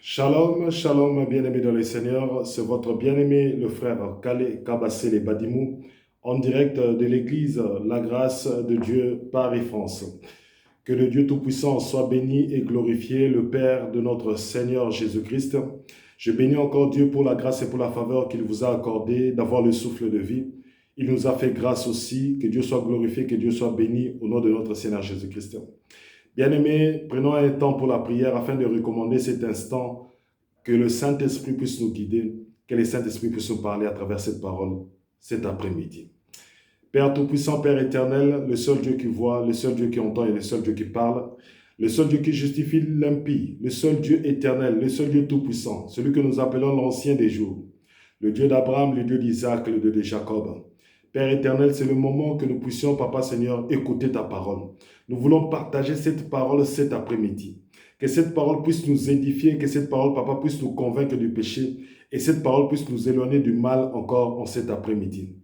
Shalom, shalom, bien-aimés dans le Seigneur. C'est votre bien-aimé, le frère Kale Kabassele Badimou, en direct de l'église La Grâce de Dieu, Paris, France. Que le Dieu Tout-Puissant soit béni et glorifié, le Père de notre Seigneur Jésus-Christ. Je bénis encore Dieu pour la grâce et pour la faveur qu'il vous a accordé d'avoir le souffle de vie. Il nous a fait grâce aussi. Que Dieu soit glorifié, que Dieu soit béni au nom de notre Seigneur Jésus-Christ. Bien-aimés, prenons un temps pour la prière afin de recommander cet instant, que le Saint-Esprit puisse nous guider, que le Saint-Esprit puisse nous parler à travers cette parole cet après-midi. Père Tout-Puissant, Père éternel, le seul Dieu qui voit, le seul Dieu qui entend et le seul Dieu qui parle, le seul Dieu qui justifie l'impie, le seul Dieu éternel, le seul Dieu Tout-Puissant, celui que nous appelons l'ancien des jours, le Dieu d'Abraham, le Dieu d'Isaac, le Dieu de Jacob. Père éternel, c'est le moment que nous puissions, Papa Seigneur, écouter ta parole. Nous voulons partager cette parole cet après-midi. Que cette parole puisse nous édifier, que cette parole, Papa, puisse nous convaincre du péché et cette parole puisse nous éloigner du mal encore en cet après-midi.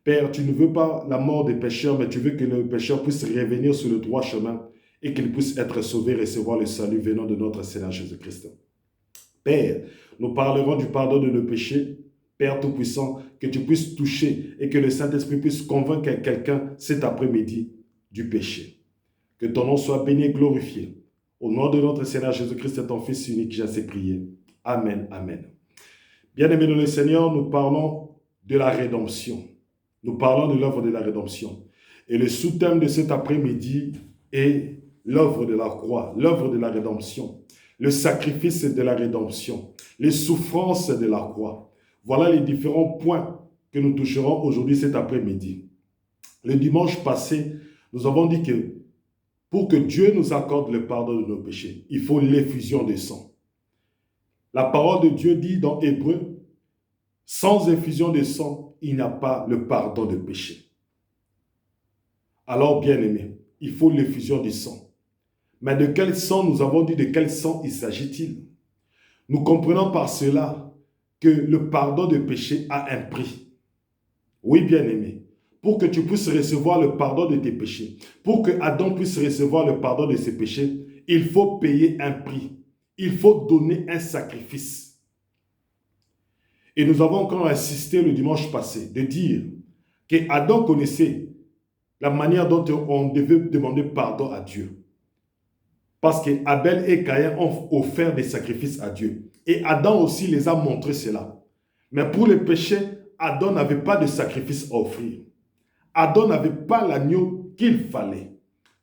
Père, tu ne veux pas la mort des pécheurs, mais tu veux que le pécheur puisse revenir sur le droit chemin et qu'il puisse être sauvé et recevoir le salut venant de notre Seigneur Jésus-Christ. Père, nous parlerons du pardon de nos péchés. Père Tout-Puissant, que tu puisses toucher et que le Saint-Esprit puisse convaincre quelqu'un cet après-midi du péché. Que ton nom soit béni et glorifié. Au nom de notre Seigneur Jésus-Christ et ton Fils unique, j'ai ainsi prié. Amen, amen. Bien-aimés dans le Seigneur, nous parlons de la rédemption. Nous parlons de l'œuvre de la rédemption. Et le sous-thème de cet après-midi est l'œuvre de la croix, l'œuvre de la rédemption, le sacrifice de la rédemption, les souffrances de la croix. Voilà les différents points que nous toucherons aujourd'hui cet après-midi. Le dimanche passé, nous avons dit que pour que Dieu nous accorde le pardon de nos péchés, il faut l'effusion de sang. La parole de Dieu dit dans Hébreu, sans effusion de sang, il n'y a pas le pardon de péché. Alors, bien-aimés, il faut l'effusion du sang. Mais de quel sang, nous avons dit de quel sang il s'agit-il? Nous comprenons par cela que le pardon de péché a un prix. Oui, bien-aimé, pour que tu puisses recevoir le pardon de tes péchés, pour que Adam puisse recevoir le pardon de ses péchés, il faut payer un prix. Il faut donner un sacrifice. Et nous avons encore insisté le dimanche passé de dire que Adam connaissait la manière dont on devait demander pardon à Dieu. Parce que Abel et Caïn ont offert des sacrifices à Dieu. Et Adam aussi les a montré cela. Mais pour le péché, Adam n'avait pas de sacrifice à offrir. Adam n'avait pas l'agneau qu'il fallait.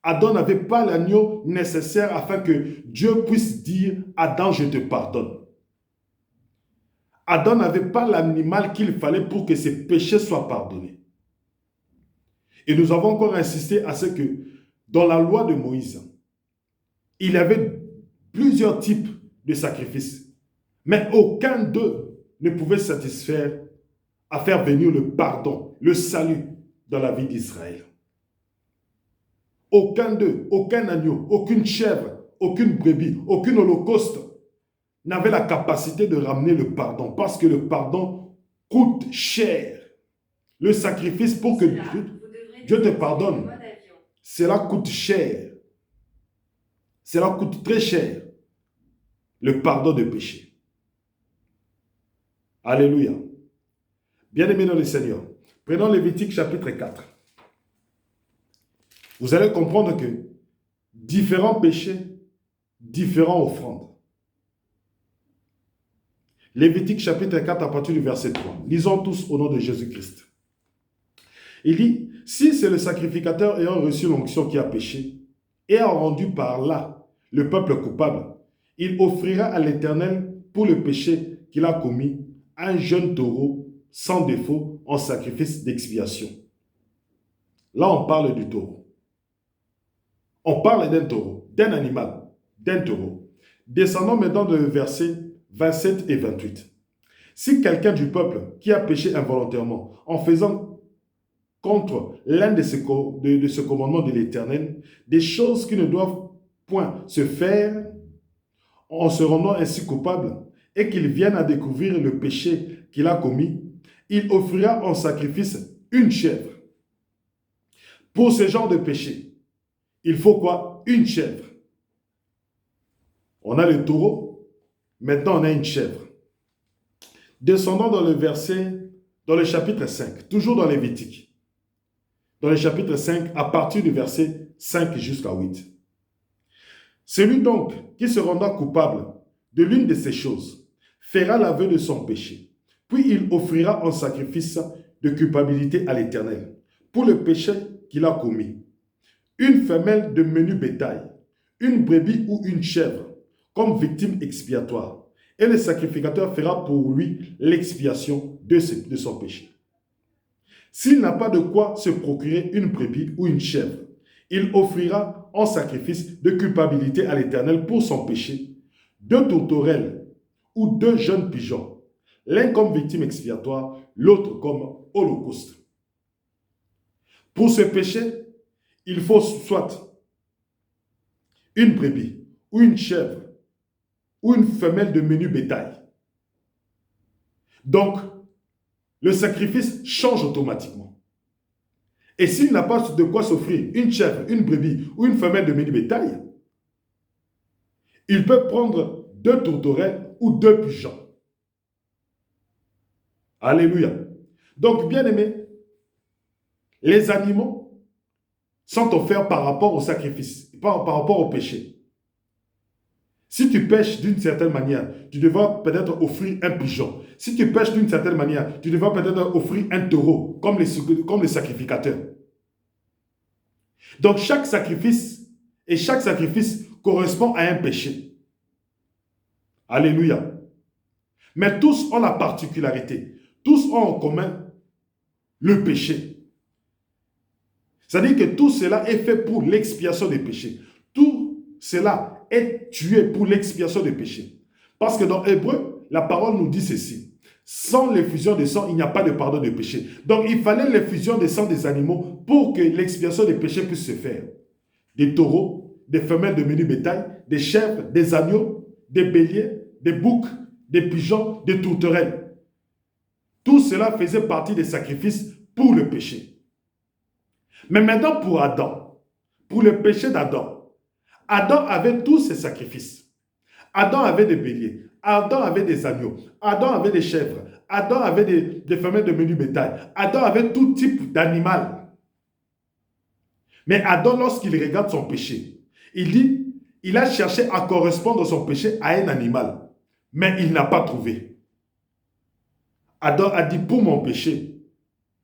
Adam n'avait pas l'agneau nécessaire afin que Dieu puisse dire « Adam, je te pardonne ». Adam n'avait pas l'animal qu'il fallait pour que ses péchés soient pardonnés. Et nous avons encore insisté à ce que dans la loi de Moïse, il y avait plusieurs types de sacrifices, mais aucun d'eux ne pouvait satisfaire à faire venir le pardon, le salut dans la vie d'Israël. Aucun d'eux, aucun agneau, aucune chèvre, aucune brebis, aucun holocauste n'avait la capacité de ramener le pardon, parce que le pardon coûte cher. Le sacrifice pour que Dieu te pardonne, cela coûte cher. Cela coûte très cher, le pardon de péché. Alléluia. Bien-aimés dans le Seigneur, prenons Lévitique chapitre 4. Vous allez comprendre que différents péchés, différentes offrandes. Lévitique chapitre 4 à partir du verset 3. Lisons tous au nom de Jésus-Christ. Il dit, si c'est le sacrificateur ayant reçu l'onction qui a péché et a rendu par là le peuple coupable, il offrira à l'Éternel pour le péché qu'il a commis un jeune taureau sans défaut en sacrifice d'expiation. Là, on parle du taureau. On parle d'un taureau, d'un animal, d'un taureau. Descendons maintenant de versets 27 et 28. Si quelqu'un du peuple qui a péché involontairement en faisant contre l'un de ce commandement de l'Éternel, des choses qui ne doivent point se faire en se rendant ainsi coupable et qu'il vienne à découvrir le péché qu'il a commis, il offrira en sacrifice une chèvre. Pour ce genre de péché, il faut quoi? Une chèvre. On a le taureau, Maintenant, on a une chèvre. Descendons dans dans le chapitre 5, toujours dans Lévitique. Dans le chapitre 5, à partir du verset 5 jusqu'à 8. Celui donc qui se rendra coupable de l'une de ces choses fera l'aveu de son péché. Puis il offrira en sacrifice de culpabilité à l'Éternel pour le péché qu'il a commis. Une femelle de menu bétail, une brebis ou une chèvre, comme victime expiatoire. Et le sacrificateur fera pour lui l'expiation de son péché. S'il n'a pas de quoi se procurer une brebis ou une chèvre, il offrira en sacrifice de culpabilité à l'Éternel pour son péché 2 tourterelles ou 2 jeunes pigeons, l'un comme victime expiatoire, l'autre comme holocauste. Pour ce péché, il faut soit une brebis ou une chèvre ou une femelle de menu bétail. Donc, le sacrifice change automatiquement. Et s'il n'a pas de quoi s'offrir une chèvre, une brebis ou une femelle de menu bétail, il peut prendre 2 tourterelles ou 2 pigeons. Alléluia. Donc, bien aimé, les animaux sont offerts par rapport au sacrifice, par rapport au péché. Si tu pêches d'une certaine manière, tu devras peut-être offrir un pigeon. Si tu pêches d'une certaine manière, tu devras peut-être offrir un taureau, comme les sacrificateurs. Donc chaque sacrifice correspond à un péché. Alléluia. Mais tous ont la particularité, tous ont en commun le péché. C'est-à-dire que tout cela est fait pour l'expiation des péchés. Tout cela est tué pour l'expiation des péchés. Parce que dans Hébreu, la parole nous dit ceci. Sans l'effusion de sang, il n'y a pas de pardon de péché. Donc il fallait l'effusion de sang des animaux pour que l'expiation des péchés puisse se faire. Des taureaux, des femelles de menu bétail, des chèvres, des agneaux, des béliers, des boucs, des pigeons, des tourterelles. Tout cela faisait partie des sacrifices pour le péché. Mais maintenant pour Adam, pour le péché d'Adam, Adam avait tous ses sacrifices. Adam avait des béliers, Adam avait des agneaux, Adam avait des chèvres, Adam avait des femelles de menu bétail, Adam avait tout type d'animal. Mais Adam, lorsqu'il regarde son péché, il dit, il a cherché à correspondre son péché à un animal, mais il n'a pas trouvé. Adam a dit, pour mon péché,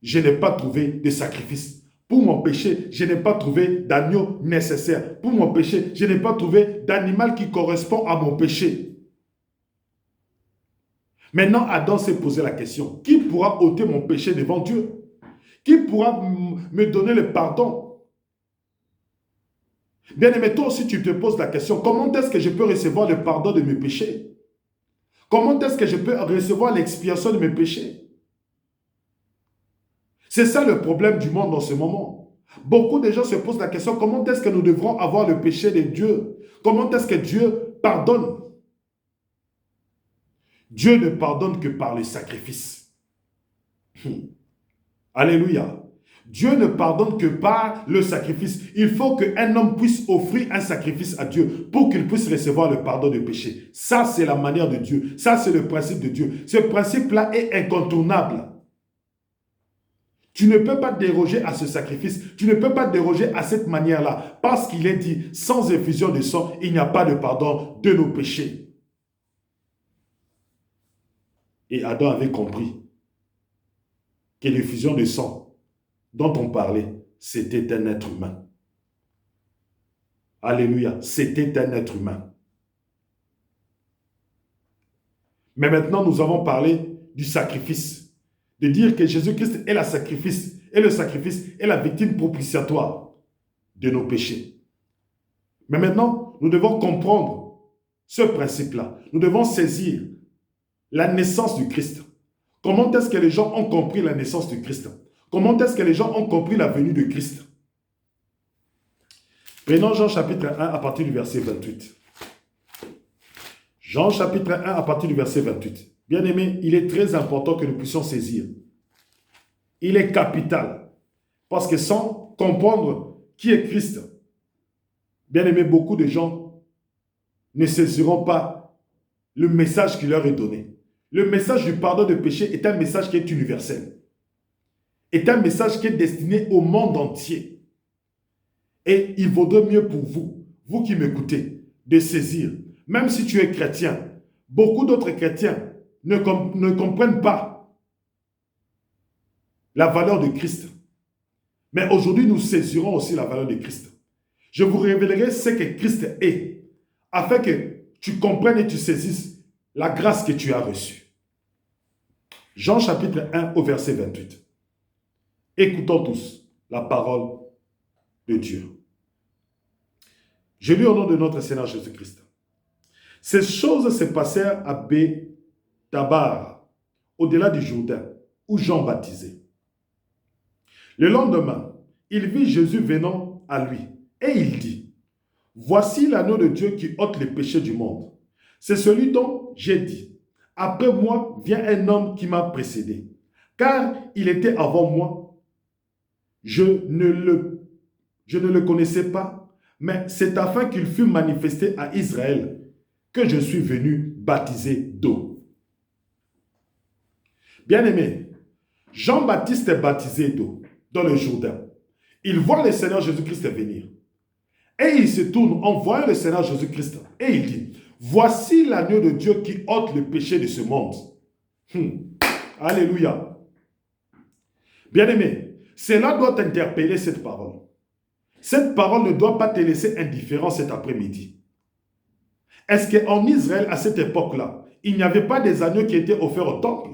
je n'ai pas trouvé de sacrifice. Pour mon péché, je n'ai pas trouvé d'agneau nécessaire. Pour mon péché, je n'ai pas trouvé d'animal qui correspond à mon péché. Maintenant, Adam s'est posé la question, qui pourra ôter mon péché devant Dieu? Qui pourra me donner le pardon? Bien aimé, toi aussi tu te poses la question, comment est-ce que je peux recevoir le pardon de mes péchés? Comment est-ce que je peux recevoir l'expiation de mes péchés? C'est ça le problème du monde en ce moment. Beaucoup de gens se posent la question, comment est-ce que nous devrons avoir le péché de Dieu? Comment est-ce que Dieu pardonne? Dieu ne pardonne que par le sacrifice. Alléluia. Dieu ne pardonne que par le sacrifice. Il faut qu'un homme puisse offrir un sacrifice à Dieu pour qu'il puisse recevoir le pardon de péché. Ça, c'est la manière de Dieu. Ça, c'est le principe de Dieu. Ce principe-là est incontournable. Tu ne peux pas déroger à ce sacrifice. Tu ne peux pas déroger à cette manière-là. Parce qu'il est dit, sans effusion de sang, il n'y a pas de pardon de nos péchés. Et Adam avait compris que l'effusion de sang dont on parlait, c'était un être humain. Alléluia, c'était un être humain. Mais maintenant, nous avons parlé du sacrifice. De dire que Jésus-Christ est le sacrifice est la victime propitiatoire de nos péchés. Mais maintenant, nous devons comprendre ce principe-là. Nous devons saisir la naissance du Christ. Comment est-ce que les gens ont compris la naissance du Christ? Comment est-ce que les gens ont compris la venue de Christ? Prenons Jean chapitre 1 à partir du verset 28. Jean chapitre 1 à partir du verset 28. Bien aimé, il est très important que nous puissions saisir. Il est capital. Parce que sans comprendre qui est Christ, bien aimé, beaucoup de gens ne saisiront pas le message qui leur est donné. Le message du pardon de péché est un message qui est universel. Est un message qui est destiné au monde entier. Et il vaudrait mieux pour vous, vous qui m'écoutez, de saisir. Même si tu es chrétien, beaucoup d'autres chrétiens ne comprennent pas la valeur de Christ. Mais aujourd'hui, nous saisirons aussi la valeur de Christ. Je vous révélerai ce que Christ est, afin que tu comprennes et tu saisisses la grâce que tu as reçue. Jean chapitre 1 au verset 28. Écoutons tous la parole de Dieu. Je lis au nom de notre Seigneur Jésus-Christ. Ces choses se passèrent à Bétabar, au-delà du Jourdain, où Jean baptisait. Le lendemain, il vit Jésus venant à lui, et il dit, « Voici l'agneau de Dieu qui ôte les péchés du monde. C'est celui dont j'ai dit, après moi vient un homme qui m'a précédé, car il était avant moi. Je ne le connaissais pas, mais c'est afin qu'il fût manifesté à Israël que je suis venu baptiser d'eau. » Bien-aimé, Jean-Baptiste est baptisé d'eau dans le Jourdain. Il voit le Seigneur Jésus-Christ venir. Et il se tourne en voyant le Seigneur Jésus-Christ. Et il dit, « Voici l'agneau de Dieu qui ôte le péché de ce monde. » Alléluia. Bien-aimé, cela doit t'interpeller cette parole. Cette parole ne doit pas te laisser indifférent cet après-midi. Est-ce qu'en Israël, à cette époque-là, il n'y avait pas des agneaux qui étaient offerts au temple?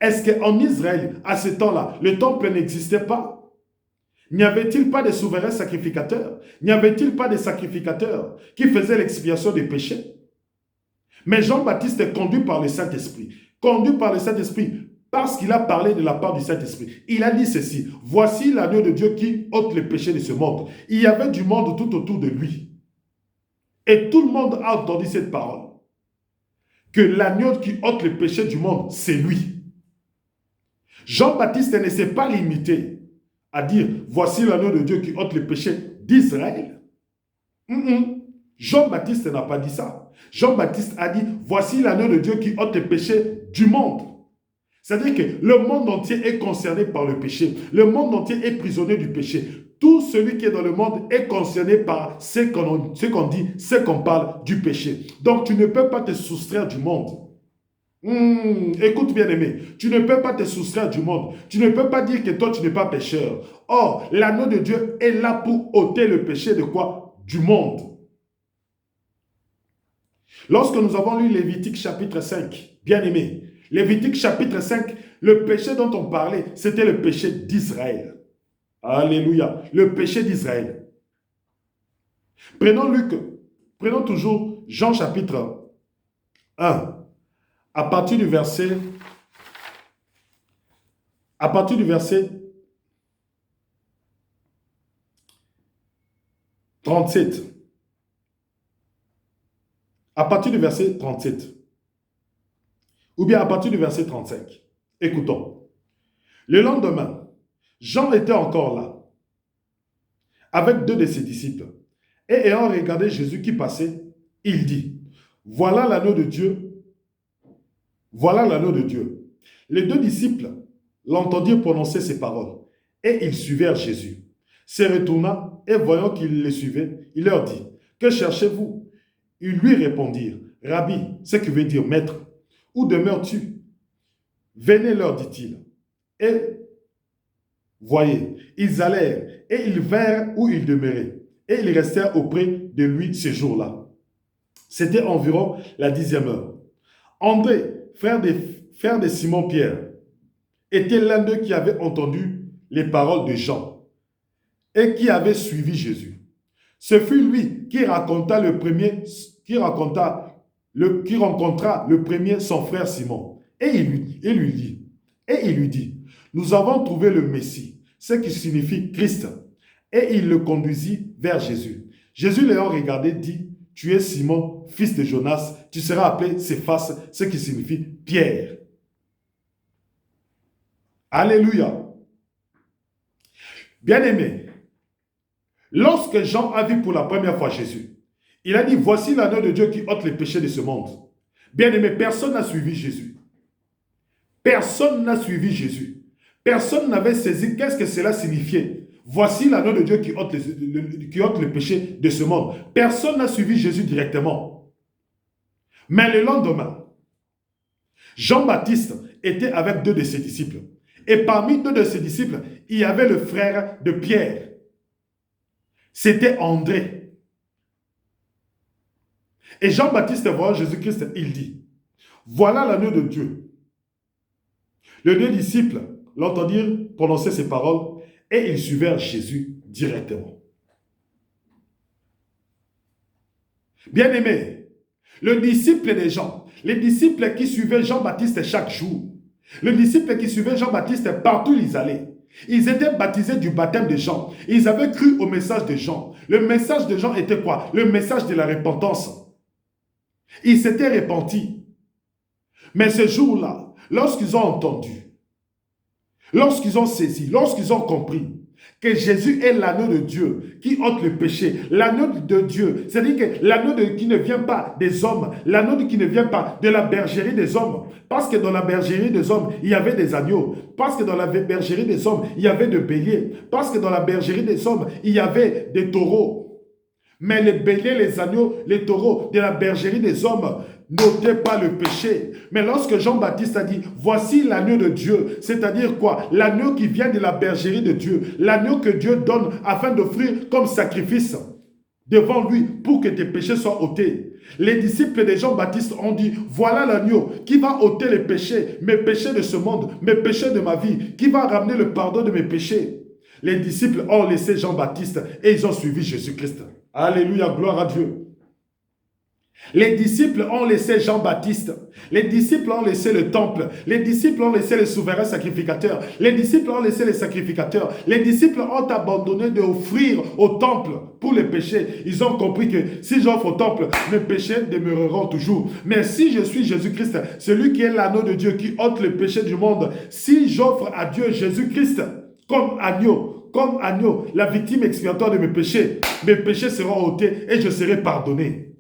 Est-ce qu'en Israël, à ce temps-là, le temple n'existait pas? N'y avait-il pas de souverains sacrificateurs? N'y avait-il pas de sacrificateurs qui faisaient l'expiation des péchés? Mais Jean-Baptiste est conduit par le Saint-Esprit. Conduit par le Saint-Esprit parce qu'il a parlé de la part du Saint-Esprit. Il a dit ceci, « Voici l'agneau de Dieu qui ôte les péchés de ce monde. » Il y avait du monde tout autour de lui. Et tout le monde a entendu cette parole. Que l'agneau qui ôte les péchés du monde, c'est lui. Jean-Baptiste ne s'est pas limité à dire, voici l'agneau de Dieu qui ôte les péchés d'Israël. Jean-Baptiste n'a pas dit ça. Jean-Baptiste a dit, voici l'agneau de Dieu qui ôte les péchés du monde. C'est-à-dire que le monde entier est concerné par le péché. Le monde entier est prisonnier du péché. Tout celui qui est dans le monde est concerné par ce qu'on dit, ce qu'on parle du péché. Donc tu ne peux pas te soustraire du monde. Écoute bien aimé, tu ne peux pas te soustraire du monde. Tu ne peux pas dire que toi tu n'es pas pécheur. Or, l'agneau de Dieu est là pour ôter le péché de quoi? Du monde. Lorsque nous avons lu Lévitique chapitre 5, bien aimé, Lévitique chapitre 5, le péché dont on parlait, c'était le péché d'Israël. Alléluia, le péché d'Israël. Prenons Luc, prenons toujours Jean chapitre 1. À partir du verset 37. À partir du verset 37. Ou bien à partir du verset 35. Écoutons. Le lendemain, Jean était encore là, avec 2 de ses disciples. Et ayant regardé Jésus qui passait, il dit, « Voilà l'agneau de Dieu. Voilà l'agneau de Dieu. » Les 2 disciples l'entendirent prononcer ces paroles, et ils suivirent Jésus. Se retourna, et voyant qu'ils les suivaient, il leur dit, « Que cherchez-vous » Ils lui répondirent, « Rabbi, ce qui veut dire maître, où demeures-tu » Venez leur, dit-il. Et voyez, ils allèrent, et ils vinrent où il demeurait, et ils restèrent auprès de lui ce jour-là. C'était environ la 10e heure. André, frère de Simon-Pierre, était l'un d'eux qui avait entendu les paroles de Jean et qui avait suivi Jésus. Ce fut lui qui rencontra le premier son frère Simon. Et il lui dit, nous avons trouvé le Messie, ce qui signifie Christ. Et il le conduisit vers Jésus. Jésus l'ayant regardé dit, tu es Simon, fils de Jonas, tu seras appelé Céphas, ce qui signifie Pierre. Alléluia. Bien-aimé, lorsque Jean a vu pour la première fois Jésus, il a dit, voici l'agneau de Dieu qui ôte les péchés de ce monde. Bien-aimé, personne n'a suivi Jésus. Personne n'a suivi Jésus. Personne n'avait saisi qu'est-ce que cela signifiait. Voici l'agneau de Dieu qui ôte le péché de ce monde. Personne n'a suivi Jésus directement. Mais le lendemain, Jean-Baptiste était avec 2 de ses disciples. Et parmi 2 de ses disciples, il y avait le frère de Pierre. C'était André. Et Jean-Baptiste voit Jésus-Christ, il dit, voilà l'agneau de Dieu. Les 2 disciples l'entendirent prononcer ces paroles et ils suivirent Jésus directement. Bien-aimé, le disciple des gens, les disciples qui suivaient Jean-Baptiste chaque jour, les disciples qui suivaient Jean-Baptiste partout où ils allaient, ils étaient baptisés du baptême de Jean. Ils avaient cru au message de Jean. Le message de Jean était quoi? Le message de la repentance. Ils s'étaient repentis. Mais ce jour-là, lorsqu'ils ont entendu, lorsqu'ils ont saisi, lorsqu'ils ont compris que Jésus est l'agneau de Dieu qui ôte le péché, l'agneau de Dieu, c'est-à-dire que l'agneau qui ne vient pas des hommes, l'agneau qui ne vient pas de la bergerie des hommes, parce que dans la bergerie des hommes, il y avait des agneaux, parce que dans la bergerie des hommes, il y avait des béliers, parce que dans la bergerie des hommes, il y avait des taureaux. Mais les béliers, les agneaux, les taureaux de la bergerie des hommes n'ôtaient pas le péché. Mais lorsque Jean-Baptiste a dit, voici l'agneau de Dieu, c'est-à-dire quoi? L'agneau qui vient de la bergerie de Dieu, l'agneau que Dieu donne afin d'offrir comme sacrifice devant lui pour que tes péchés soient ôtés. Les disciples de Jean-Baptiste ont dit, voilà l'agneau qui va ôter les péchés, mes péchés de ce monde, mes péchés de ma vie, qui va ramener le pardon de mes péchés. Les disciples ont laissé Jean-Baptiste et ils ont suivi Jésus-Christ. Alléluia, gloire à Dieu. Les disciples ont laissé Jean-Baptiste. Les disciples ont laissé le temple. Les disciples ont laissé les souverains sacrificateurs. Les disciples ont laissé les sacrificateurs. Les disciples ont abandonné d'offrir au temple pour les péchés. Ils ont compris que si j'offre au temple, mes péchés demeureront toujours. Mais si je suis Jésus-Christ, celui qui est l'agneau de Dieu, qui ôte le péché du monde, si j'offre à Dieu Jésus-Christ comme agneau, la victime expiatoire de mes péchés seront ôtés et je serai pardonné.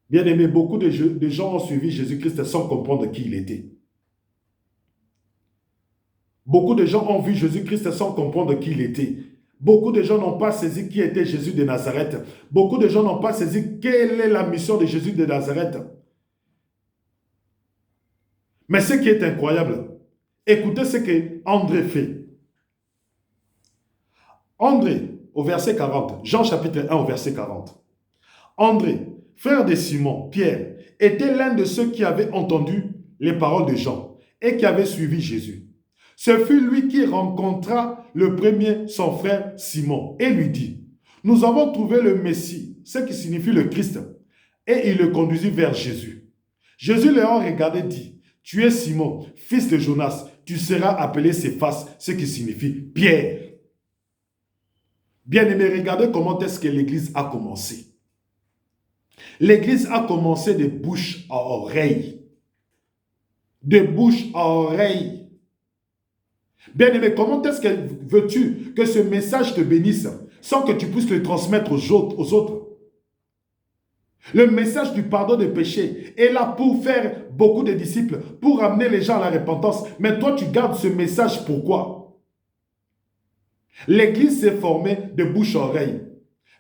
Bien aimé, beaucoup de gens ont suivi Jésus-Christ sans comprendre qui il était. Beaucoup de gens ont vu Jésus-Christ sans comprendre qui il était. Beaucoup de gens n'ont pas saisi qui était Jésus de Nazareth. Beaucoup de gens n'ont pas saisi quelle est la mission de Jésus de Nazareth. Mais ce qui est incroyable, écoutez ce que André fait. André, au verset 40, Jean chapitre 1 au verset 40. André, frère de Simon, Pierre, était l'un de ceux qui avaient entendu les paroles de Jean et qui avaient suivi Jésus. Ce fut lui qui rencontra le premier son frère Simon et lui dit, « Nous avons trouvé le Messie, ce qui signifie le Christ. » Et il le conduisit vers Jésus. Jésus le regardé dit, « Tu es Simon, fils de Jonas, tu seras appelé Céphas, ce qui signifie Pierre. » Bien-aimé, regardez comment est-ce que l'Église a commencé. L'Église a commencé de bouche à oreille. De bouche à oreille. Bien-aimé, comment est-ce que veux-tu que ce message te bénisse sans que tu puisses le transmettre aux autres? Le message du pardon des péchés est là pour faire beaucoup de disciples, pour amener les gens à la repentance. Mais toi, tu gardes ce message pourquoi? L'Église s'est formée de bouche à oreille.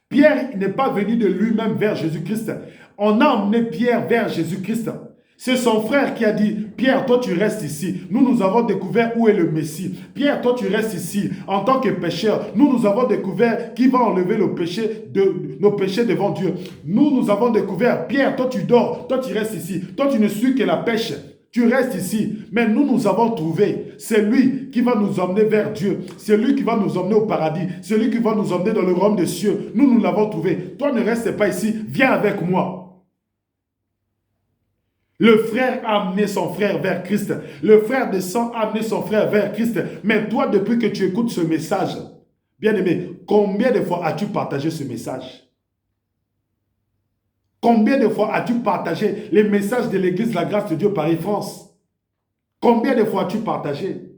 Pierre n'est pas venu de lui-même vers Jésus-Christ. On a emmené Pierre vers Jésus-Christ. C'est son frère qui a dit, Pierre, toi tu restes ici. Nous avons découvert où est le Messie. Pierre, toi tu restes ici en tant que pécheur. Nous avons découvert qui va enlever nos péchés devant Dieu. Nous avons découvert, Pierre, toi tu dors, toi tu restes ici. Toi tu ne suis que la pêche. Tu restes ici, mais nous avons trouvé. C'est lui qui va nous emmener vers Dieu. C'est lui qui va nous emmener au paradis. C'est lui qui va nous emmener dans le royaume des cieux. Nous l'avons trouvé. Toi ne reste pas ici, viens avec moi. Le frère a amené son frère vers Christ. Le frère de sang a amené son frère vers Christ. Mais toi, depuis que tu écoutes ce message, bien-aimé, combien de fois as-tu partagé ce message? Combien de fois as-tu partagé les messages de l'Église de la grâce de Dieu Paris-France? Combien de fois as-tu partagé?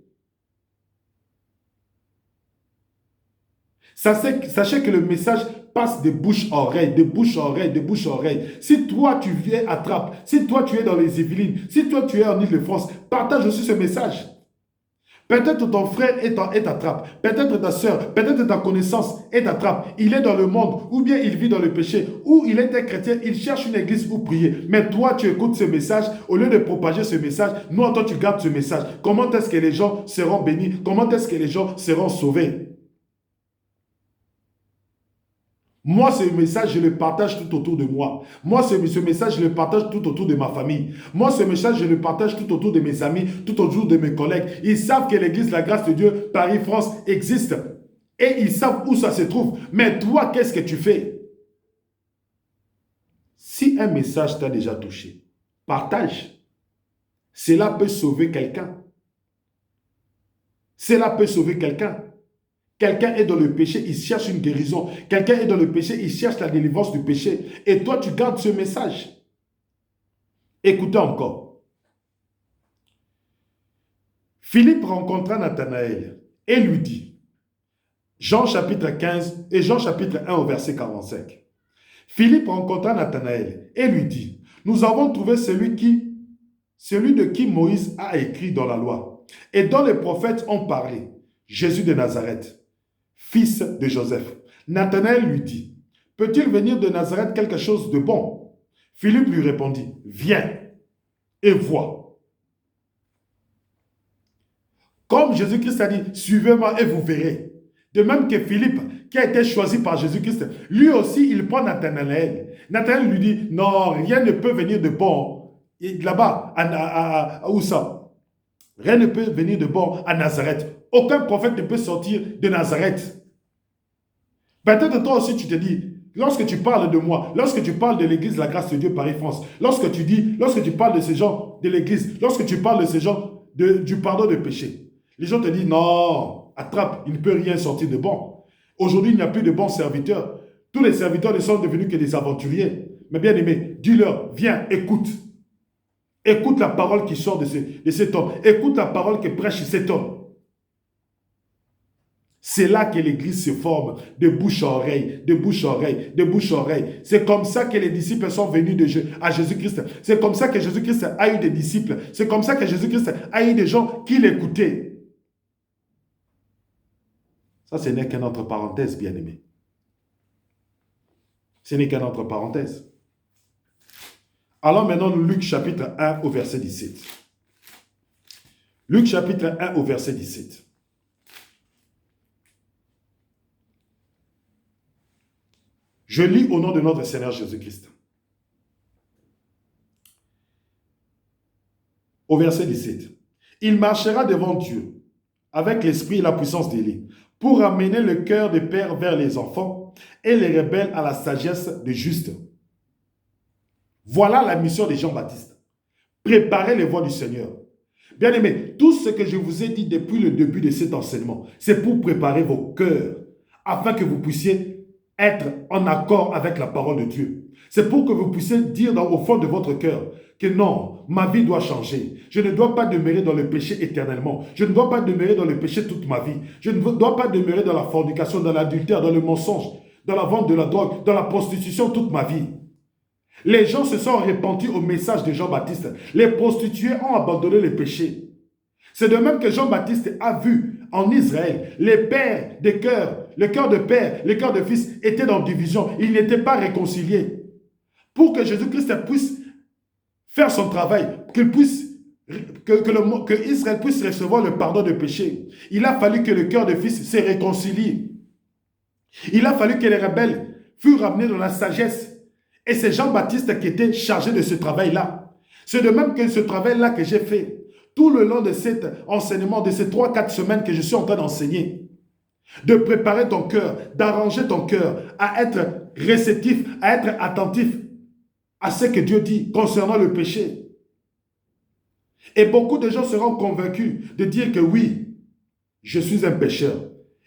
Sachez que le message passe de bouche à oreille, de bouche à oreille, de bouche à oreille. Si toi tu viens à Trappes, si toi tu es dans les Yvelines, si toi tu es en Île-de-France, partage aussi ce message. Peut-être ton frère est à Trappes, peut-être ta soeur, peut-être ta connaissance est à Trappes. Il est dans le monde, ou bien il vit dans le péché, ou il est un chrétien, il cherche une église où prier. Mais toi, tu écoutes ce message, au lieu de propager ce message, non, toi, tu gardes ce message. Comment est-ce que les gens seront bénis? Comment est-ce que les gens seront sauvés? Moi, ce message, je le partage tout autour de moi. Moi, ce message, je le partage tout autour de ma famille. Moi, ce message, je le partage tout autour de mes amis, tout autour de mes collègues. Ils savent que l'église La Grâce de Dieu, Paris-France, existe. Et ils savent où ça se trouve. Mais toi, qu'est-ce que tu fais? Si un message t'a déjà touché, partage. Cela peut sauver quelqu'un. Cela peut sauver quelqu'un. Quelqu'un est dans le péché, il cherche une guérison. Quelqu'un est dans le péché, il cherche la délivrance du péché. Et toi, tu gardes ce message. Écoutez encore. Philippe rencontra Nathanaël et lui dit, Jean chapitre 15 et Jean chapitre 1 au verset 45. Philippe rencontra Nathanaël et lui dit, nous avons trouvé celui de qui Moïse a écrit dans la loi et dont les prophètes ont parlé, Jésus de Nazareth, fils de Joseph. Nathanaël lui dit, peut-il venir de Nazareth quelque chose de bon? Philippe lui répondit, viens et vois. Comme Jésus-Christ a dit, suivez-moi et vous verrez. De même que Philippe, qui a été choisi par Jésus-Christ, lui aussi, il prend Nathanaël. Nathanaël lui dit, non, rien ne peut venir de bon. Là-bas, où ça? Rien ne peut venir de bon à Nazareth. Aucun prophète ne peut sortir de Nazareth. Peut-être toi aussi tu te dis, lorsque tu parles de moi, lorsque tu parles de l'église La Grâce de Dieu Paris-France, lorsque tu parles de ces gens de l'église, lorsque tu parles de ces gens du pardon de péché, les gens te disent, non, attrape, il ne peut rien sortir de bon. Aujourd'hui, il n'y a plus de bons serviteurs. Tous les serviteurs ne sont devenus que des aventuriers. Mais bien aimé, dis-leur, viens, écoute. Écoute la parole qui sort de cet homme. Écoute la parole que prêche cet homme. C'est là que l'église se forme, de bouche à oreille, de bouche à oreille, de bouche à oreille. C'est comme ça que les disciples sont venus à Jésus-Christ. C'est comme ça que Jésus-Christ a eu des disciples. C'est comme ça que Jésus-Christ a eu des gens qui l'écoutaient. Ça, ce n'est qu'une autre parenthèse, bien-aimé. Ce n'est qu'une autre parenthèse. Allons maintenant Luc chapitre 1 au verset 17. Luc chapitre 1 au verset 17. Je lis au nom de notre Seigneur Jésus-Christ. Au verset 17. Il marchera devant Dieu avec l'esprit et la puissance d'Élie pour amener le cœur des pères vers les enfants et les rebelles à la sagesse des justes. Voilà la mission de Jean-Baptiste. Préparez les voies du Seigneur. Bien-aimés, tout ce que je vous ai dit depuis le début de cet enseignement, c'est pour préparer vos cœurs, afin que vous puissiez être en accord avec la parole de Dieu. C'est pour que vous puissiez dire au fond de votre cœur que non, ma vie doit changer. Je ne dois pas demeurer dans le péché éternellement. Je ne dois pas demeurer dans le péché toute ma vie. Je ne dois pas demeurer dans la fornication, dans l'adultère, dans le mensonge, dans la vente de la drogue, dans la prostitution toute ma vie. Les gens se sont repentis au message de Jean-Baptiste. Les prostituées ont abandonné le péché. C'est de même que Jean-Baptiste a vu en Israël les pères de cœur, le cœur de père, le cœur de fils étaient dans division. Ils n'étaient pas réconciliés. Pour que Jésus-Christ puisse faire son travail, que Israël puisse recevoir le pardon de péché, il a fallu que le cœur de fils se réconcilie. Il a fallu que les rebelles furent ramenés dans la sagesse. Et c'est Jean-Baptiste qui était chargé de ce travail-là. C'est de même que ce travail-là que j'ai fait tout le long de cet enseignement, de ces 3-4 semaines que je suis en train d'enseigner. De préparer ton cœur, d'arranger ton cœur, à être réceptif, à être attentif à ce que Dieu dit concernant le péché. Et beaucoup de gens seront convaincus de dire que oui, je suis un pécheur.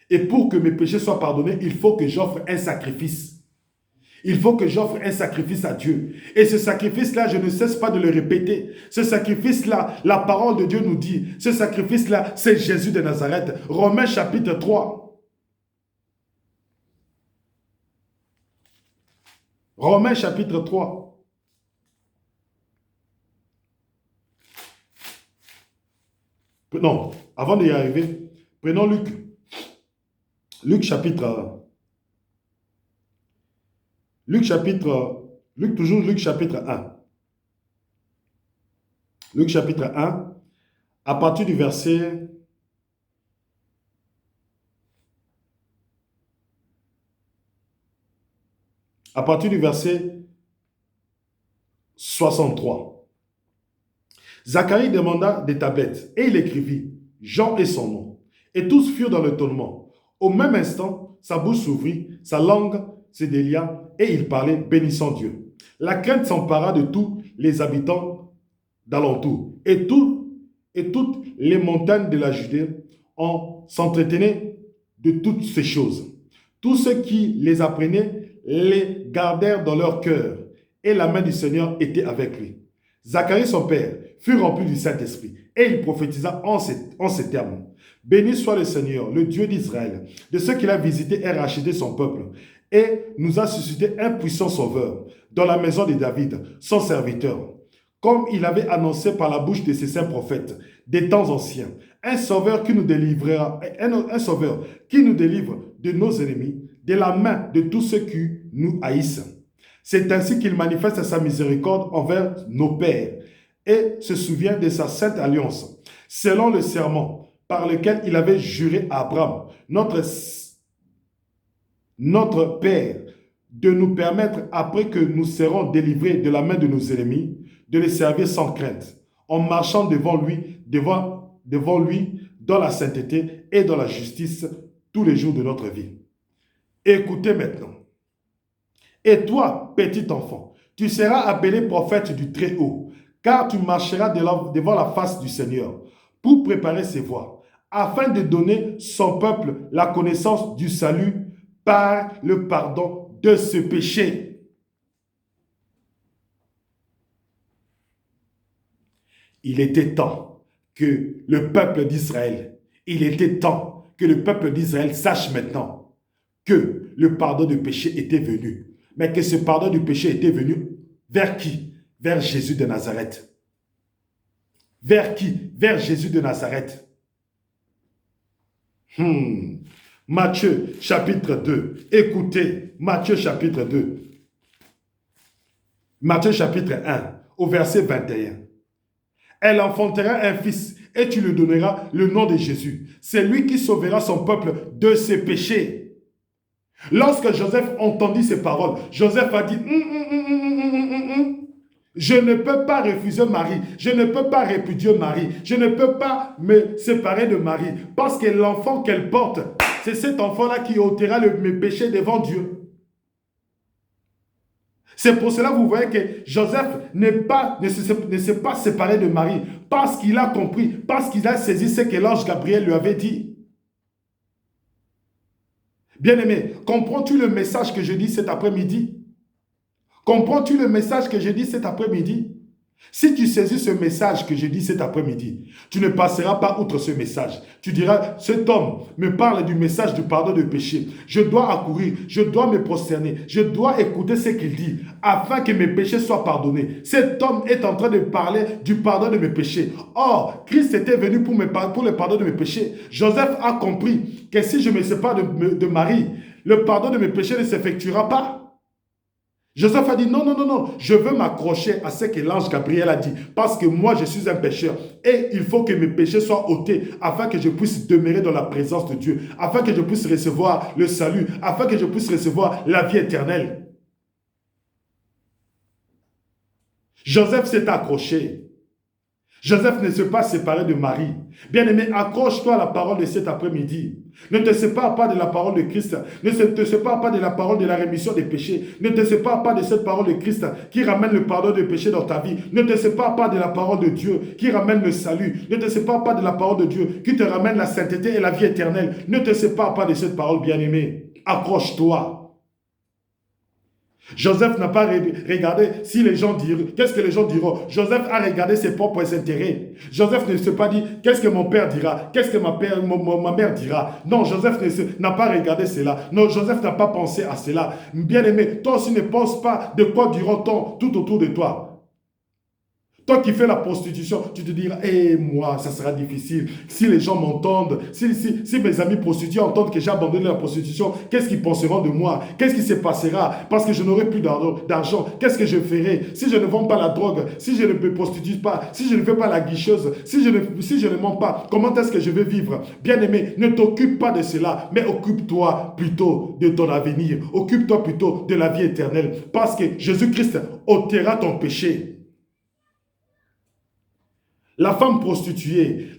Et pour que mes péchés soient pardonnés, il faut que j'offre un sacrifice. Il faut que j'offre un sacrifice à Dieu. Et ce sacrifice-là, je ne cesse pas de le répéter. Ce sacrifice-là, la parole de Dieu nous dit, ce sacrifice-là, c'est Jésus de Nazareth. Romains chapitre 3. Romains chapitre 3. Non, avant d'y arriver, prenons Luc. Luc chapitre, toujours Luc chapitre 1. Luc chapitre 1, à partir du verset... À partir du verset 63. Zacharie demanda des tablettes et il écrivit Jean et son nom. Et tous furent dans l'étonnement. Au même instant, sa bouche s'ouvrit, sa langue se délia et il parlait bénissant Dieu. La crainte s'empara de tous les habitants d'alentour et toutes les montagnes de la Judée s'entretenaient de toutes ces choses. Tous ceux qui les apprenaient les gardèrent dans leur cœur et la main du Seigneur était avec lui. Zacharie, son père, fut rempli du Saint-Esprit et il prophétisa en ces termes. Béni soit le Seigneur, le Dieu d'Israël, de ceux qu'il a visité et racheté son peuple et nous a suscité un puissant sauveur dans la maison de David, son serviteur, comme il avait annoncé par la bouche de ses saints prophètes des temps anciens, un sauveur qui nous délivrera, un sauveur qui nous délivre de nos ennemis, de la main de tous ceux qui nous haïssent. C'est ainsi qu'il manifeste sa miséricorde envers nos pères et se souvient de sa sainte alliance, selon le serment par lequel il avait juré à Abraham, notre père, de nous permettre, après que nous serons délivrés de la main de nos ennemis, de les servir sans crainte, en marchant devant lui dans la sainteté et dans la justice tous les jours de notre vie. Écoutez maintenant. Et toi, petit enfant, tu seras appelé prophète du Très-Haut, car tu marcheras devant la face du Seigneur pour préparer ses voies, afin de donner son peuple la connaissance du salut par le pardon de ce péché. Il était temps que le peuple d'Israël, sache maintenant que le pardon du péché était venu. Mais que ce pardon du péché était venu vers qui? Vers Jésus de Nazareth. Vers qui? Vers Jésus de Nazareth. Matthieu chapitre 2. Écoutez, Matthieu chapitre 2. Matthieu chapitre 1, au verset 21. Elle enfantera un fils et tu lui donneras le nom de Jésus. C'est lui qui sauvera son peuple de ses péchés. Lorsque Joseph entendit ces paroles, Joseph a dit je ne peux pas refuser Marie, je ne peux pas répudier Marie, je ne peux pas me séparer de Marie, parce que l'enfant qu'elle porte, c'est cet enfant-là qui ôtera mes péchés devant Dieu. C'est pour cela que vous voyez que Joseph ne s'est pas séparé de Marie, parce qu'il a compris, parce qu'il a saisi ce que l'ange Gabriel lui avait dit. Bien-aimé, comprends-tu le message que je dis cet après-midi? Comprends-tu le message que je dis cet après-midi? Si tu saisis ce message que je dis cet après-midi, tu ne passeras pas outre ce message. Tu diras, cet homme me parle du message du pardon de péché. Je dois accourir, je dois me prosterner, je dois écouter ce qu'il dit afin que mes péchés soient pardonnés. Cet homme est en train de parler du pardon de mes péchés. Or, Christ était venu pour le pardon de mes péchés. Joseph a compris que si je me sépare de Marie, le pardon de mes péchés ne s'effectuera pas. Joseph a dit non, je veux m'accrocher à ce que l'ange Gabriel a dit parce que moi je suis un pécheur et il faut que mes péchés soient ôtés afin que je puisse demeurer dans la présence de Dieu, afin que je puisse recevoir le salut, afin que je puisse recevoir la vie éternelle. Joseph s'est accroché. Joseph ne s'est pas séparé de Marie. Bien-aimé, accroche-toi à la parole de cet après-midi. Ne te sépare pas de la parole de Christ. Ne te sépare pas de la parole de la rémission des péchés. Ne te sépare pas de cette parole de Christ qui ramène le pardon des péchés dans ta vie. Ne te sépare pas de la parole de Dieu qui ramène le salut. Ne te sépare pas de la parole de Dieu qui te ramène la sainteté et la vie éternelle. Ne te sépare pas de cette parole, bien-aimé. Accroche-toi. Joseph n'a pas regardé si les gens diront, qu'est-ce que les gens diront. Joseph a regardé ses propres intérêts. Joseph ne s'est pas dit, qu'est-ce que mon père dira, qu'est-ce que ma mère dira. Non, Joseph n'a pas regardé cela. Non, Joseph n'a pas pensé à cela. Bien-aimé, toi aussi ne pense pas de quoi diront-on tout autour de toi. Toi qui fais la prostitution, tu te diras, moi, ça sera difficile. Si les gens m'entendent, si mes amis prostitués entendent que j'ai abandonné la prostitution, qu'est-ce qu'ils penseront de moi? Qu'est-ce qui se passera? Parce que je n'aurai plus d'argent. Qu'est-ce que je ferai? Si je ne vends pas la drogue, si je ne me prostitue pas, si je ne fais pas la guicheuse, si je ne mens pas, comment est-ce que je vais vivre? Bien-aimé, ne t'occupe pas de cela, mais occupe-toi plutôt de ton avenir. Occupe-toi plutôt de la vie éternelle. Parce que Jésus-Christ ôtera ton péché. La femme prostituée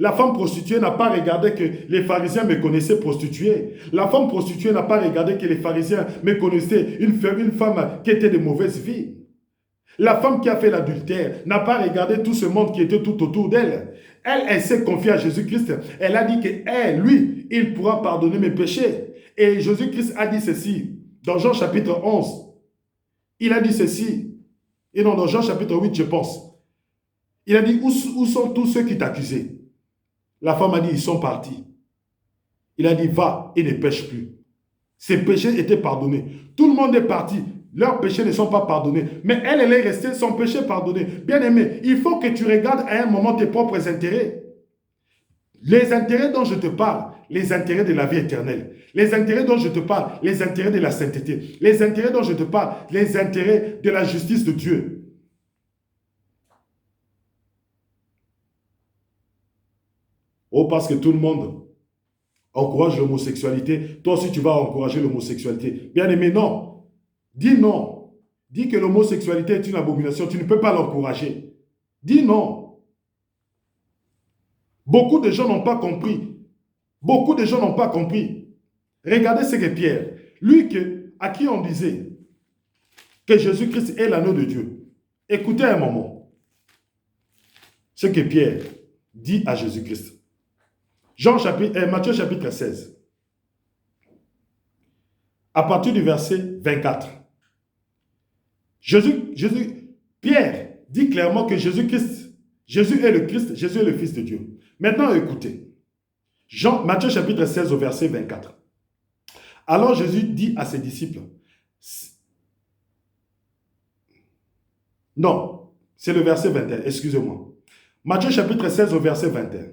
n'a pas regardé que les pharisiens me connaissaient prostituée. La femme prostituée n'a pas regardé que les pharisiens me connaissaient une femme qui était de mauvaise vie. La femme qui a fait l'adultère n'a pas regardé tout ce monde qui était tout autour d'elle. Elle s'est confiée à Jésus-Christ. Elle a dit que lui, il pourra pardonner mes péchés. Et Jésus-Christ a dit ceci dans Jean chapitre 11. Il a dit ceci. Et non, dans Jean chapitre 8, je pense. Il a dit, où sont tous ceux qui t'accusaient? La femme a dit, ils sont partis. Il a dit, va et ne pêche plus. Ses péchés étaient pardonnés. Tout le monde est parti. Leurs péchés ne sont pas pardonnés. Mais elle est restée, son péché pardonné. Bien aimé, il faut que tu regardes à un moment tes propres intérêts. Les intérêts dont je te parle, les intérêts de la vie éternelle. Les intérêts dont je te parle, les intérêts de la sainteté. Les intérêts dont je te parle, les intérêts de la justice de Dieu. Oh, parce que tout le monde encourage l'homosexualité. Toi aussi, tu vas encourager l'homosexualité. Bien aimé, non. Dis non. Dis que l'homosexualité est une abomination. Tu ne peux pas l'encourager. Dis non. Beaucoup de gens n'ont pas compris. Beaucoup de gens n'ont pas compris. Regardez ce que Pierre, lui à qui on disait que Jésus-Christ est l'agneau de Dieu. Écoutez un moment ce que Pierre dit à Jésus-Christ. Matthieu chapitre 16. À partir du verset 24. Pierre dit clairement que Jésus-Christ, Jésus est le Christ, Jésus est le Fils de Dieu. Maintenant, écoutez. Matthieu chapitre 16 au verset 24. Alors Jésus dit à ses disciples, non, c'est le verset 21, excusez-moi. Matthieu chapitre 16 au verset 21.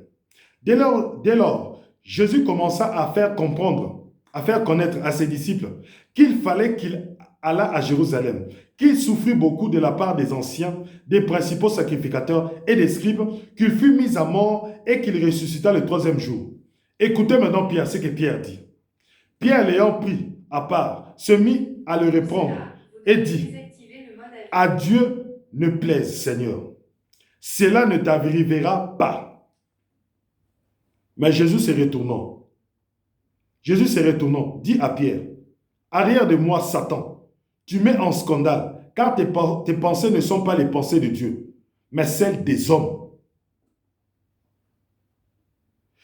Dès lors, Jésus commença à faire comprendre, à faire connaître à ses disciples qu'il fallait qu'il allât à Jérusalem, qu'il souffrit beaucoup de la part des anciens, des principaux sacrificateurs et des scribes, qu'il fut mis à mort et qu'il ressuscita le troisième jour. Écoutez maintenant Pierre, ce que Pierre dit. Pierre l'ayant pris à part, se mit à le reprendre et dit, « À Dieu ne plaise, Seigneur, cela ne t'arrivera pas. » Mais Jésus se retournant, dit à Pierre, « Arrière de moi, Satan, tu mets en scandale, car tes pensées ne sont pas les pensées de Dieu, mais celles des hommes. »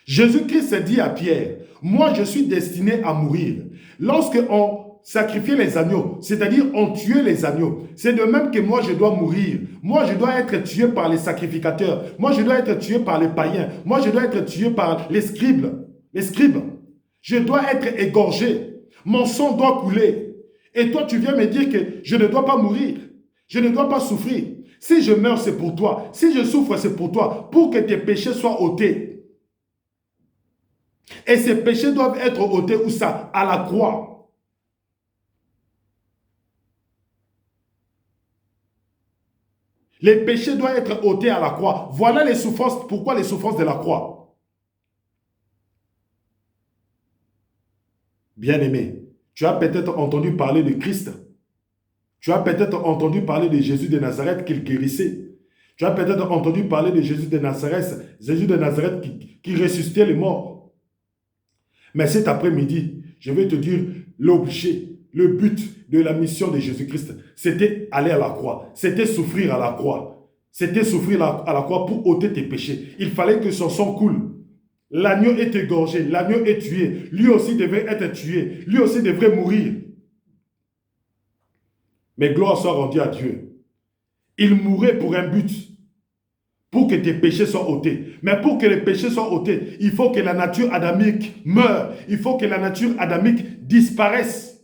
Jésus-Christ dit à Pierre, « Moi, je suis destiné à mourir. » Lorsque on sacrifiait les agneaux, c'est-à-dire on tuait les agneaux, c'est de même que moi, je dois mourir. Moi, je dois être tué par les sacrificateurs. Moi, je dois être tué par les païens. Moi, je dois être tué par les scribes. Je dois être égorgé. Mon sang doit couler. Et toi, tu viens me dire que je ne dois pas mourir. Je ne dois pas souffrir. Si je meurs, c'est pour toi. Si je souffre, c'est pour toi. Pour que tes péchés soient ôtés. Et ces péchés doivent être ôtés où ça? À la croix. Les péchés doivent être ôtés à la croix. Voilà les souffrances. Pourquoi les souffrances de la croix? Bien-aimé, tu as peut-être entendu parler de Christ. Tu as peut-être entendu parler de Jésus de Nazareth qu'il guérissait. Tu as peut-être entendu parler de Jésus de Nazareth qui ressuscitait les morts. Mais cet après-midi, je vais te dire l'objet, le but de la mission de Jésus-Christ, c'était aller à la croix, c'était souffrir à la croix. C'était souffrir à la croix pour ôter tes péchés. Il fallait que son sang coule. L'agneau est égorgé, l'agneau est tué. Lui aussi devait être tué, lui aussi devrait mourir. Mais gloire soit rendue à Dieu. Il mourait pour un but, pour que tes péchés soient ôtés. Mais pour que les péchés soient ôtés, il faut que la nature adamique meure. Il faut que la nature adamique disparaisse.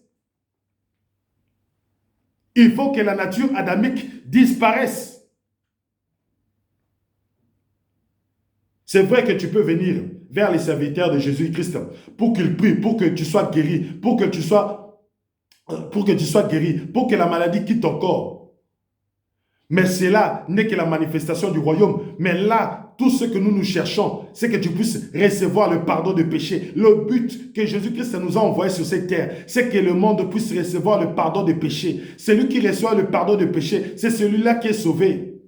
Il faut que la nature adamique disparaisse. C'est vrai que tu peux venir vers les serviteurs de Jésus-Christ pour qu'ils prient, pour que tu sois guéri, pour que tu sois guéri, pour que la maladie quitte ton corps. Mais cela n'est que la manifestation du royaume. Mais là, tout ce que nous cherchons, c'est que tu puisses recevoir le pardon de péché. Le but que Jésus-Christ nous a envoyé sur cette terre, c'est que le monde puisse recevoir le pardon de péché. Celui qui reçoit le pardon de péché, c'est celui-là qui est sauvé.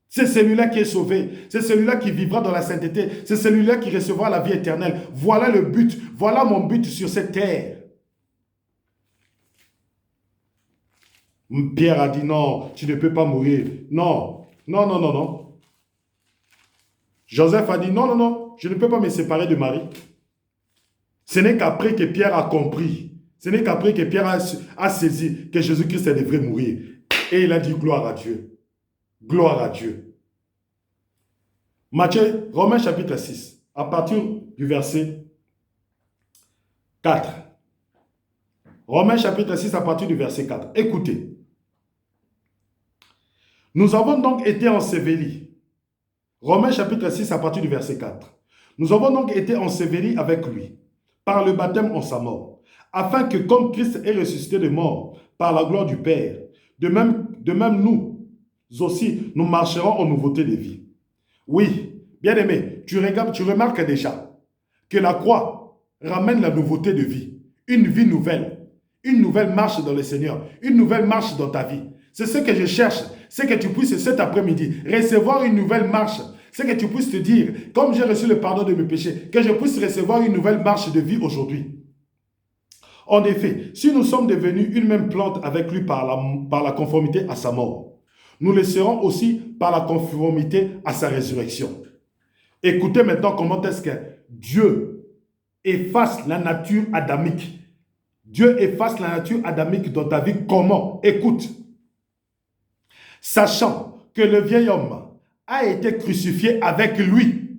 C'est celui-là qui est sauvé. C'est celui-là qui vivra dans la sainteté. C'est celui-là qui recevra la vie éternelle. Voilà le but. Voilà mon but sur cette terre. Pierre a dit non, tu ne peux pas mourir. Non, non, non, non, non. Joseph a dit non, non, non, je ne peux pas me séparer de Marie. Ce n'est qu'après que Pierre a compris. Ce n'est qu'après que Pierre a saisi que Jésus-Christ devrait mourir. Et il a dit gloire à Dieu. Gloire à Dieu. Matthieu, Romains chapitre 6, à partir du verset 4. Romains chapitre 6, à partir du verset 4. Écoutez. Nous avons donc été ensevelis. Romains chapitre 6 à partir du verset 4. Nous avons donc été ensevelis avec lui par le baptême en sa mort, afin que comme Christ est ressuscité de mort par la gloire du Père, de même nous aussi, nous marcherons en nouveauté de vie. Oui, bien-aimé, tu remarques déjà que la croix ramène la nouveauté de vie, une vie nouvelle, une nouvelle marche dans le Seigneur, une nouvelle marche dans ta vie. C'est ce que je cherche, c'est que tu puisses cet après-midi recevoir une nouvelle marche. C'est que tu puisses te dire, comme j'ai reçu le pardon de mes péchés, que je puisse recevoir une nouvelle marche de vie aujourd'hui. En effet, si nous sommes devenus une même plante avec lui par la conformité à sa mort, nous le serons aussi par la conformité à sa résurrection. Écoutez maintenant comment est-ce que Dieu efface la nature adamique. Dieu efface la nature adamique dans ta vie. Comment? Écoute. Sachant que le vieil homme a été crucifié avec lui.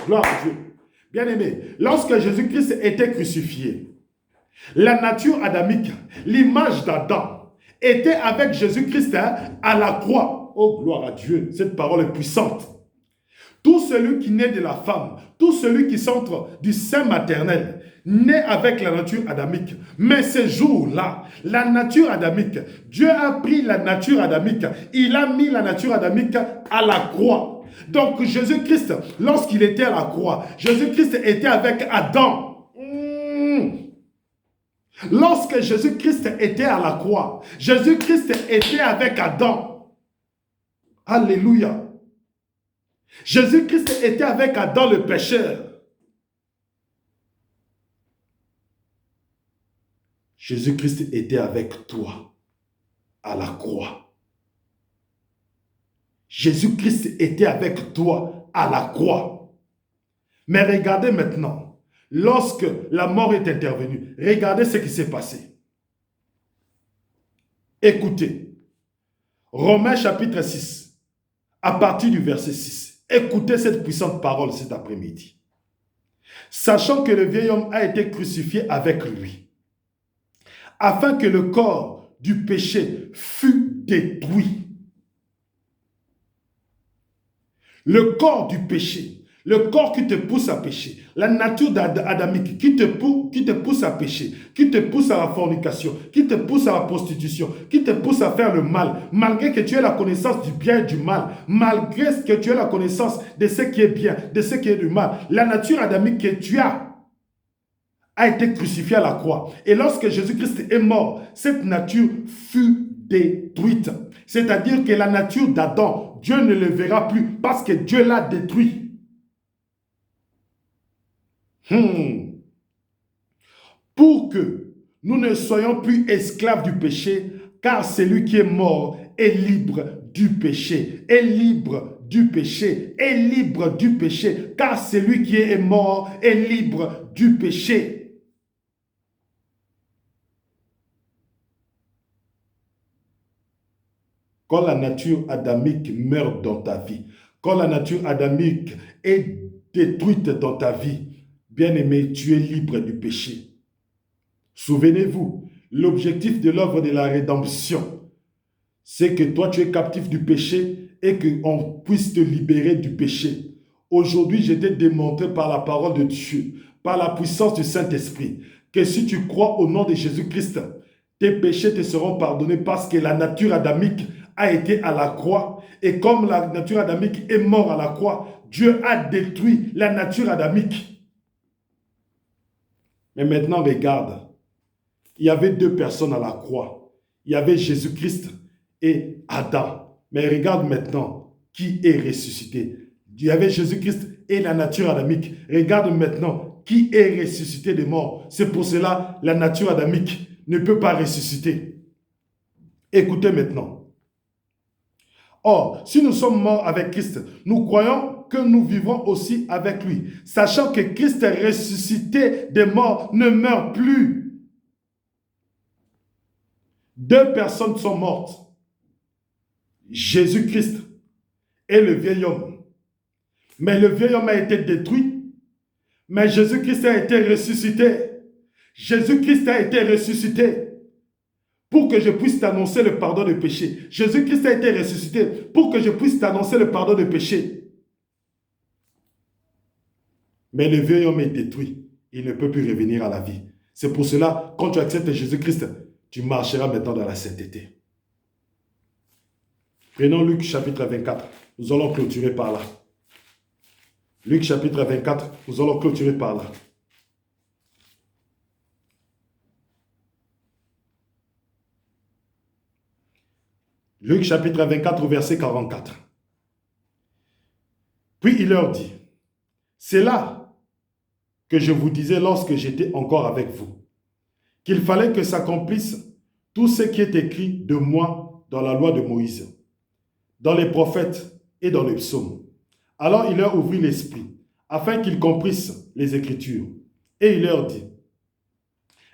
Gloire à Dieu. Bien-aimé, lorsque Jésus-Christ était crucifié, la nature adamique, l'image d'Adam, était avec Jésus-Christ à la croix. Oh, gloire à Dieu, cette parole est puissante. Tout celui qui naît de la femme, tout celui qui s'entre du sein maternel, naît avec la nature adamique. Mais ce jour-là, la nature adamique, Dieu a pris la nature adamique, il a mis la nature adamique à la croix. Donc Jésus-Christ, lorsqu'il était à la croix, Jésus-Christ était avec Adam. Lorsque Jésus-Christ était à la croix, Jésus-Christ était avec Adam. Alléluia. Jésus-Christ était avec Adam le pécheur. Jésus-Christ était avec toi à la croix. Jésus-Christ était avec toi à la croix. Mais regardez maintenant, lorsque la mort est intervenue, regardez ce qui s'est passé. Écoutez, Romains chapitre 6, à partir du verset 6. Écoutez cette puissante parole cet après-midi. Sachant que le vieil homme a été crucifié avec lui, afin que le corps du péché fût détruit. Le corps du péché, le corps qui te pousse à pécher, la nature adamique qui te pousse à pécher, qui te pousse à la fornication, qui te pousse à la prostitution, qui te pousse à faire le mal, malgré que tu aies la connaissance du bien et du mal, malgré que tu aies la connaissance de ce qui est bien, de ce qui est du mal, la nature adamique que tu as été crucifiée à la croix. Et lorsque Jésus-Christ est mort, cette nature fut détruite. C'est-à-dire que la nature d'Adam, Dieu ne le verra plus parce que Dieu l'a détruit. Pour que nous ne soyons plus esclaves du péché, car celui qui est mort est libre du péché, est libre du péché, est libre du péché, car celui qui est mort est libre du péché. quand la nature adamique meurt dans ta vie, quand la nature adamique est détruite dans ta vie, bien-aimé, tu es libre du péché. Souvenez-vous, l'objectif de l'œuvre de la rédemption, c'est que toi tu es captif du péché et qu'on puisse te libérer du péché. Aujourd'hui, je t'ai démontré par la parole de Dieu, par la puissance du Saint-Esprit, que si tu crois au nom de Jésus-Christ, tes péchés te seront pardonnés parce que la nature adamique a été à la croix. Et comme la nature adamique est morte à la croix, Dieu a détruit la nature adamique. Mais maintenant, regarde, il y avait deux personnes à la croix. Il y avait Jésus-Christ et Adam. Mais regarde maintenant qui est ressuscité. Il y avait Jésus-Christ et la nature adamique. Regarde maintenant qui est ressuscité des morts. C'est pour cela la nature adamique ne peut pas ressusciter. Écoutez maintenant. Or, si nous sommes morts avec Christ, nous croyons que nous vivons aussi avec lui, sachant que Christ est ressuscité des morts, ne meurt plus. Deux personnes sont mortes. Jésus-Christ et le vieil homme. Mais le vieil homme a été détruit, mais Jésus-Christ a été ressuscité. Jésus-Christ a été ressuscité pour que je puisse t'annoncer le pardon de péché. Jésus-Christ a été ressuscité pour que je puisse t'annoncer le pardon de péché. Mais le vieil homme est détruit. Il ne peut plus revenir à la vie. C'est pour cela, quand tu acceptes Jésus-Christ, tu marcheras maintenant dans la sainteté. Prenons Luc chapitre 24. Nous allons clôturer par là. Luc chapitre 24, nous allons clôturer par là. Luc chapitre 24, verset 44. Puis il leur dit, c'est là que je vous disais lorsque j'étais encore avec vous, qu'il fallait que s'accomplisse tout ce qui est écrit de moi dans la loi de Moïse, dans les prophètes et dans les psaumes. Alors il leur ouvrit l'esprit, afin qu'ils comprissent les Écritures. Et il leur dit,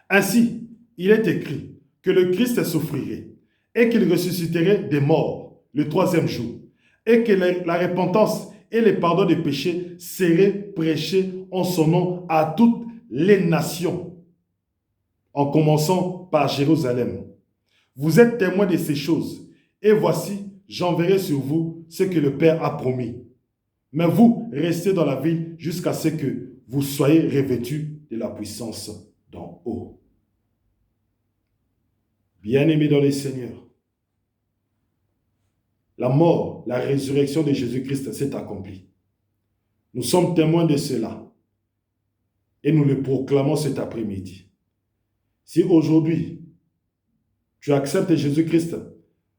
ainsi, il est écrit que le Christ souffrirait et qu'il ressusciterait des morts le troisième jour, et que la repentance et le pardon des péchés seraient prêchés en son nom à toutes les nations, en commençant par Jérusalem. Vous êtes témoins de ces choses, et voici, j'enverrai sur vous ce que le Père a promis. Mais vous, restez dans la ville jusqu'à ce que vous soyez revêtus de la puissance d'en haut. Bien-aimés dans le Seigneur, la mort, la résurrection de Jésus-Christ s'est accomplie. Nous sommes témoins de cela et nous le proclamons cet après-midi. Si aujourd'hui, tu acceptes Jésus-Christ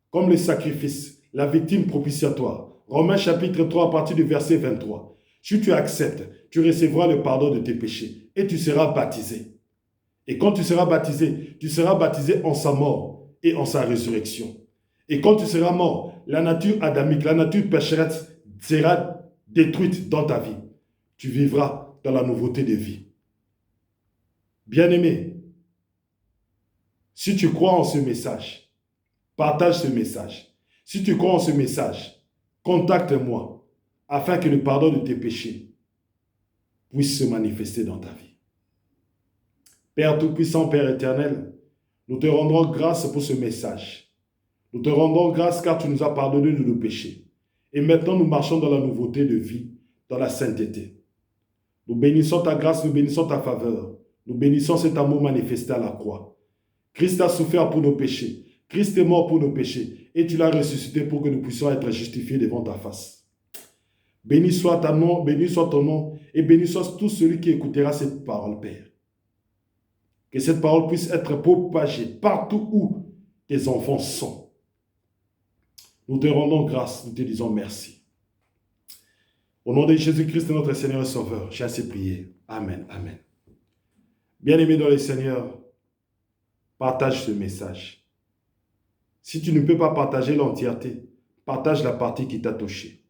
comme le sacrifice, la victime propitiatoire, Romains chapitre 3 à partir du verset 23, si tu acceptes, tu recevras le pardon de tes péchés et tu seras baptisé. Et quand tu seras baptisé en sa mort et en sa résurrection. Et quand tu seras mort, la nature adamique, la nature pécheresse sera détruite dans ta vie. Tu vivras dans la nouveauté de vie. Bien-aimé, si tu crois en ce message, partage ce message. Si tu crois en ce message, contacte-moi afin que le pardon de tes péchés puisse se manifester dans ta vie. Père Tout-Puissant, Père éternel, nous te rendons grâce pour ce message. Nous te rendons grâce car tu nous as pardonné de nos péchés. Et maintenant, nous marchons dans la nouveauté de vie, dans la sainteté. Nous bénissons ta grâce, nous bénissons ta faveur. Nous bénissons cet amour manifesté à la croix. Christ a souffert pour nos péchés. Christ est mort pour nos péchés. Et tu l'as ressuscité pour que nous puissions être justifiés devant ta face. Béni soit ton nom, et béni soit tout celui qui écoutera cette parole, Père. Que cette parole puisse être propagée partout où tes enfants sont. Nous te rendons grâce, nous te disons merci. Au nom de Jésus-Christ, notre Seigneur et Sauveur, j'ai ainsi prié. Amen, amen. Bien-aimés dans le Seigneur, partage ce message. Si tu ne peux pas partager l'entièreté, partage la partie qui t'a touché.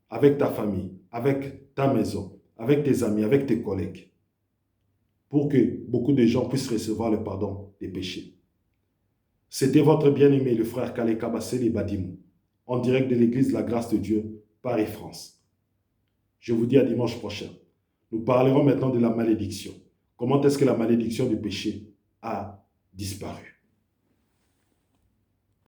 Avec ta famille, avec ta maison, avec tes amis, avec tes collègues. Pour que beaucoup de gens puissent recevoir le pardon des péchés. C'était votre bien-aimé, le frère Kale Kabasele Badimou. en direct de l'église La Grâce de Dieu, Paris, France. Je vous dis à dimanche prochain. Nous parlerons maintenant de la malédiction. Comment est-ce que la malédiction du péché a disparu?